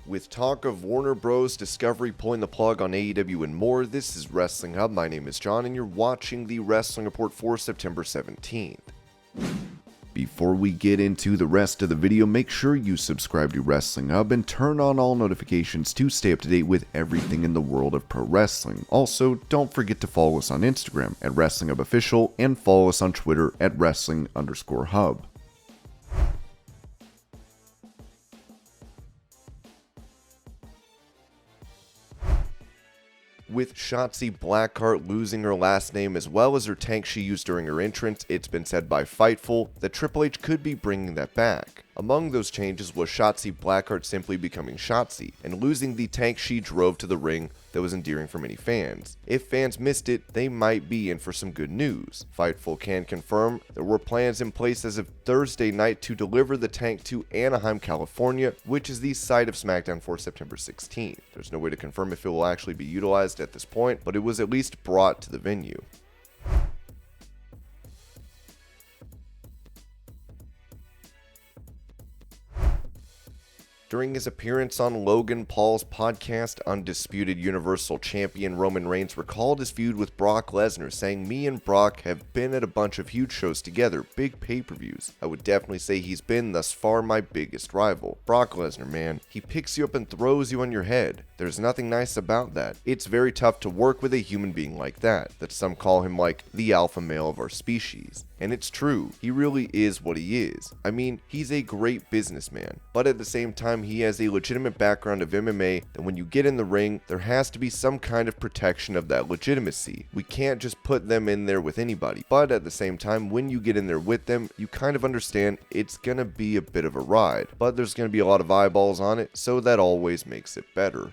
With talk of Warner Bros. Discovery pulling the plug on AEW and more, this is Wrestling Hub. My name is John, and you're watching the Wrestling Report for September 17th. Before we get into the rest of the video, make sure you subscribe to Wrestling Hub and turn on all notifications to stay up to date with everything in the world of pro wrestling. Also, don't forget to follow us on Instagram at Wrestling Hub Official and follow us on Twitter at Wrestling_Hub. With Shotzi Blackheart losing her last name as well as her tank she used during her entrance, it's been said by Fightful that Triple H could be bringing that back. Among those changes was Shotzi Blackheart simply becoming Shotzi and losing the tank she drove to the ring that was endearing for many fans. If fans missed it, they might be in for some good news. Fightful can confirm there were plans in place as of Thursday night to deliver the tank to Anaheim, California, which is the site of Smackdown for September 16th. There's no way to confirm if it will actually be utilized at this point, but it was at least brought to the venue. During his appearance on Logan Paul's podcast, Undisputed Universal Champion Roman Reigns recalled his feud with Brock Lesnar, saying, "Me and Brock have been at a bunch of huge shows together, big pay-per-views. I would definitely say he's been thus far my biggest rival. Brock Lesnar, man, he picks you up and throws you on your head. There's nothing nice about that. It's very tough to work with a human being like that some call him like the alpha male of our species." And it's true, he really is what he is. I mean, he's a great businessman, but at the same time, he has a legitimate background of MMA that when you get in the ring, there has to be some kind of protection of that legitimacy. We can't just put them in there with anybody, but at the same time, when you get in there with them, you kind of understand it's gonna be a bit of a ride, but there's gonna be a lot of eyeballs on it, so that always makes it better.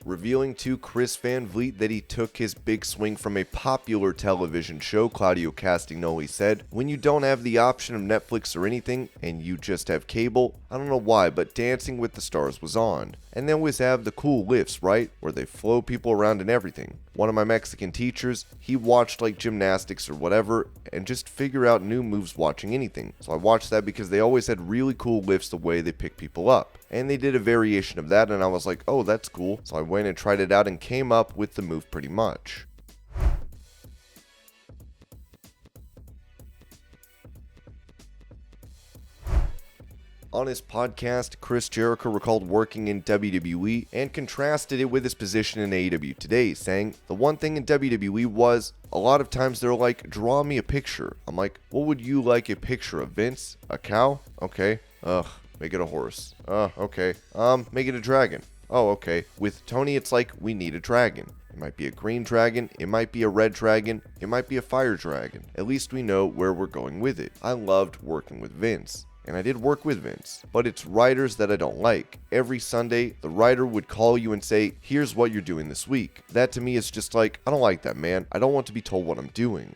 Revealing to Chris Van Vliet that he took his big swing from a popular television show, Claudio Castagnoli said, "When you don't have the option of Netflix or anything, and you just have cable, I don't know why, but Dancing with the Stars was on. And they always have the cool lifts, right? Where they flow people around and everything. One of my Mexican teachers, he watched like gymnastics or whatever, and just figure out new moves watching anything. So I watched that because they always had really cool lifts the way they pick people up. And they did a variation of that, and I was like, oh, that's cool. So I went and tried it out and came up with the move pretty much." On his podcast, Chris Jericho recalled working in WWE and contrasted it with his position in AEW today, saying, "The one thing in WWE was, a lot of times they're like, draw me a picture. I'm like, what would you like a picture of, Vince? A cow? Okay. Ugh, make it a horse. Okay. Make it a dragon. Oh, okay. With Tony, it's like, we need a dragon. It might be a green dragon, it might be a red dragon, it might be a fire dragon. At least we know where we're going with it." I loved working with Vince. And I did work with Vince, but it's writers that I don't like. Every Sunday, the writer would call you and say, "Here's what you're doing this week." That to me is just like, I don't like that, man. I don't want to be told what I'm doing.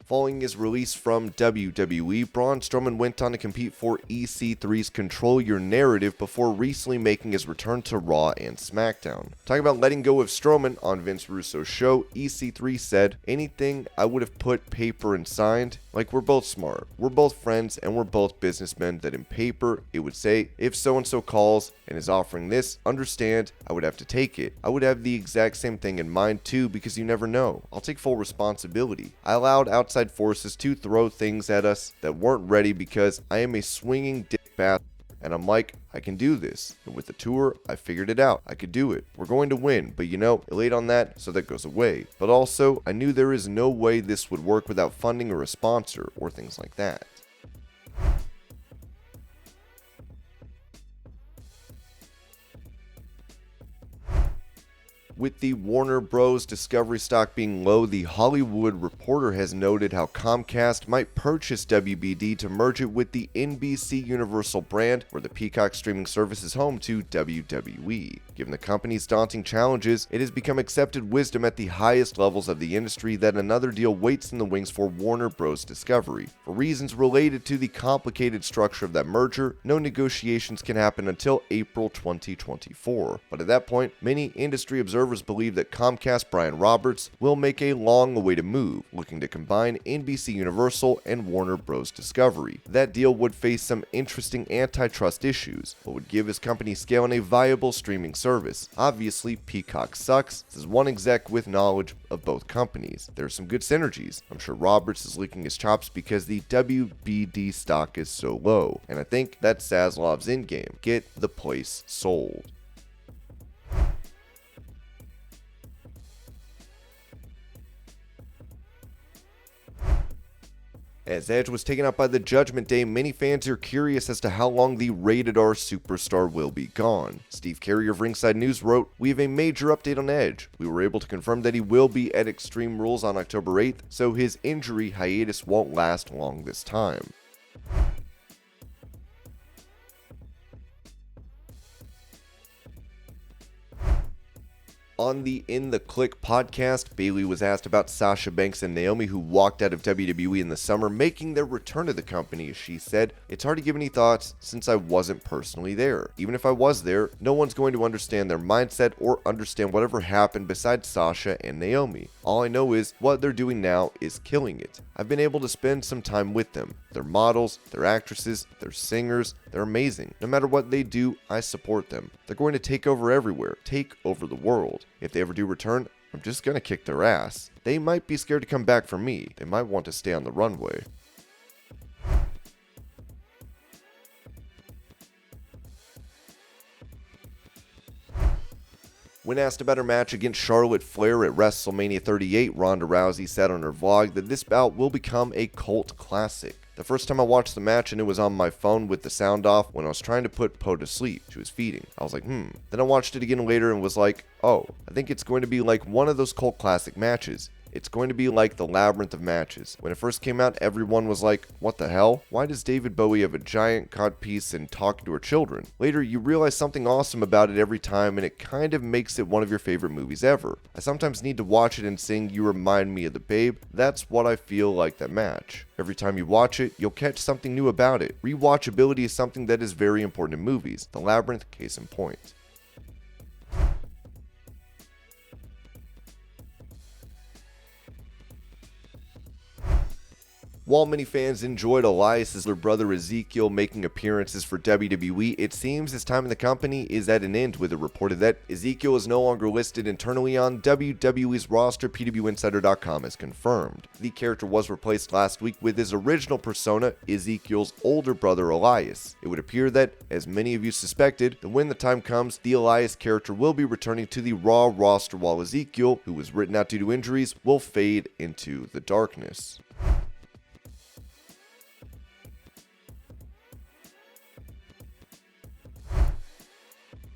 Following his release from WWE, Braun Strowman went on to compete for EC3's Control Your Narrative before recently making his return to Raw and Smackdown. Talking about letting go of Strowman on Vince Russo's show, EC3 said, "Anything I would have put paper and signed, like we're both smart, we're both friends, and we're both businessmen that in paper it would say, if so-and-so calls and is offering this, understand, I would have to take it. I would have the exact same thing in mind too because you never know. I'll take full responsibility. I allowed outside forces to throw things at us that weren't ready because I am a swinging dick bastard. And I'm like, I can do this. And with the tour, I figured it out. I could do it. We're going to win. But you know, it laid on that, so that goes away. But also, I knew there is no way this would work without funding or a sponsor or things like that." With the Warner Bros. Discovery stock being low, the Hollywood Reporter has noted how Comcast might purchase WBD to merge it with the NBCUniversal brand, where the Peacock streaming service is home to WWE. Given the company's daunting challenges, it has become accepted wisdom at the highest levels of the industry that another deal waits in the wings for Warner Bros. Discovery. For reasons related to the complicated structure of that merger, no negotiations can happen until April 2024. But at that point, many industry observers believe that Comcast Brian Roberts will make a long-awaited move, looking to combine NBCUniversal and Warner Bros. Discovery. That deal would face some interesting antitrust issues, but would give his company scale and a viable streaming service. Obviously, Peacock sucks. This is one exec with knowledge of both companies. There's some good synergies. I'm sure Roberts is licking his chops because the WBD stock is so low, and I think that's Zaslav's endgame: get the place sold. As Edge was taken out by the Judgment Day, many fans are curious as to how long the rated R superstar will be gone. Steve Carey of Ringside News wrote, "We have a major update on Edge. We were able to confirm that he will be at Extreme Rules on October 8th, so his injury hiatus won't last long this time." On the In the Click podcast, Bayley was asked about Sasha Banks and Naomi, who walked out of WWE in the summer, making their return to the company. As she said, "It's hard to give any thoughts since I wasn't personally there. Even if I was there, no one's going to understand their mindset or understand whatever happened besides Sasha and Naomi. All I know is what they're doing now is killing it. I've been able to spend some time with them. They're models, they're actresses, they're singers, they're amazing. No matter what they do, I support them. They're going to take over everywhere, take over the world. If they ever do return, I'm just going to kick their ass. They might be scared to come back for me. They might want to stay on the runway." When asked about her match against Charlotte Flair at WrestleMania 38, Ronda Rousey said on her vlog that this bout will become a cult classic. "The first time I watched the match and it was on my phone with the sound off when I was trying to put Poe to sleep. She was feeding. I was like, Then I watched it again later and was like, oh, I think it's going to be like one of those cult classic matches. It's going to be like the labyrinth of matches. When it first came out, everyone was like, what the hell? Why does David Bowie have a giant codpiece and talk to her children? Later, you realize something awesome about it every time, and it kind of makes it one of your favorite movies ever. I sometimes need to watch it and sing You Remind Me of the Babe. That's what I feel like that match. Every time you watch it, you'll catch something new about it. Rewatchability is something that is very important in movies. The Labyrinth, case in point." While many fans enjoyed Elias's older brother Ezekiel making appearances for WWE, it seems his time in the company is at an end, with it reported that Ezekiel is no longer listed internally on WWE's roster. PWInsider.com has confirmed. The character was replaced last week with his original persona, Ezekiel's older brother Elias. It would appear that, as many of you suspected, that when the time comes, the Elias character will be returning to the Raw roster, while Ezekiel, who was written out due to injuries, will fade into the darkness.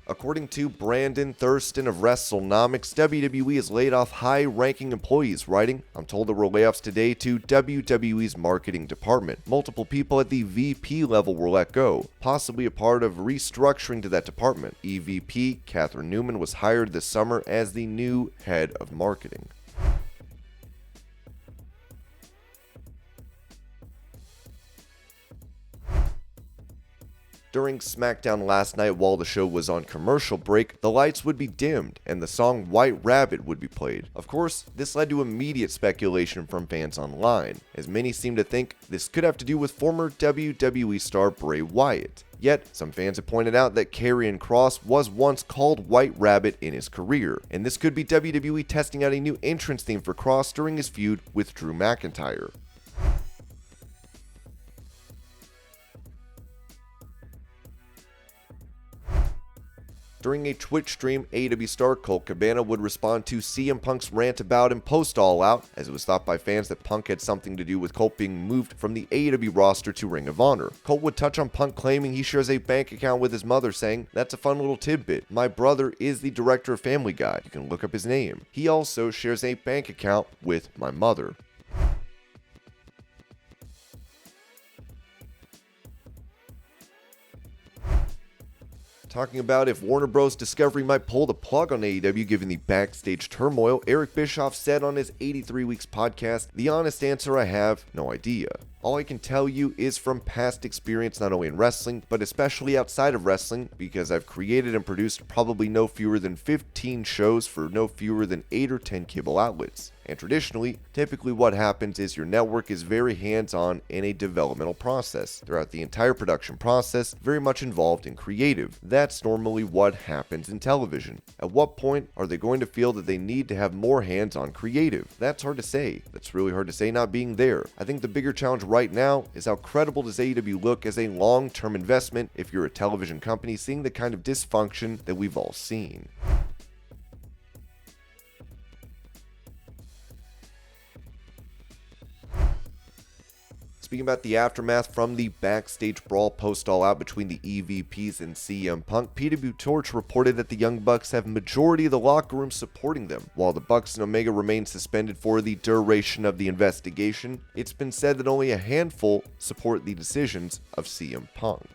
According to Brandon Thurston of WrestleNomics, WWE has laid off high-ranking employees, writing, "I'm told there were layoffs today to WWE's marketing department. Multiple people at the VP level were let go, possibly a part of restructuring to that department. EVP Catherine Newman was hired this summer as the new head of marketing." During Smackdown last night, while the show was on commercial break, the lights would be dimmed and the song White Rabbit would be played. Of course, this led to immediate speculation from fans online, as many seem to think this could have to do with former WWE star Bray Wyatt. Yet, some fans have pointed out that Karrion Kross was once called White Rabbit in his career, and this could be WWE testing out a new entrance theme for Kross during his feud with Drew McIntyre. During a Twitch stream, AEW star Colt Cabana would respond to CM Punk's rant about him post All Out, as it was thought by fans that Punk had something to do with Colt being moved from the AEW roster to Ring of Honor. Colt would touch on Punk claiming he shares a bank account with his mother, saying, "That's a fun little tidbit. My brother is the director of Family Guy. You can look up his name. He also shares a bank account with my mother." Talking about if Warner Bros. Discovery might pull the plug on AEW given the backstage turmoil, Eric Bischoff said on his 83 Weeks podcast, "The honest answer, I have no idea. All I can tell you is from past experience not only in wrestling, but especially outside of wrestling, because I've created and produced probably no fewer than 15 shows for no fewer than 8 or 10 cable outlets. And traditionally, typically what happens is your network is very hands-on in a developmental process. Throughout the entire production process, very much involved in creative. That's normally what happens in television. At what point are they going to feel that they need to have more hands-on creative? That's hard to say. That's really hard to say not being there. I think the bigger challenge right now is how credible does AEW look as a long-term investment if you're a television company seeing the kind of dysfunction that we've all seen." Speaking about the aftermath from the backstage brawl post All Out between the EVPs and CM Punk, PW Torch reported that the Young Bucks have a majority of the locker room supporting them. While the Bucks and Omega remain suspended for the duration of the investigation, it's been said that only a handful support the decisions of CM Punk.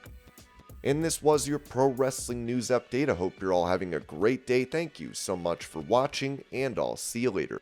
And this was your pro wrestling news update. I hope you're all having a great day. Thank you so much for watching, and I'll see you later.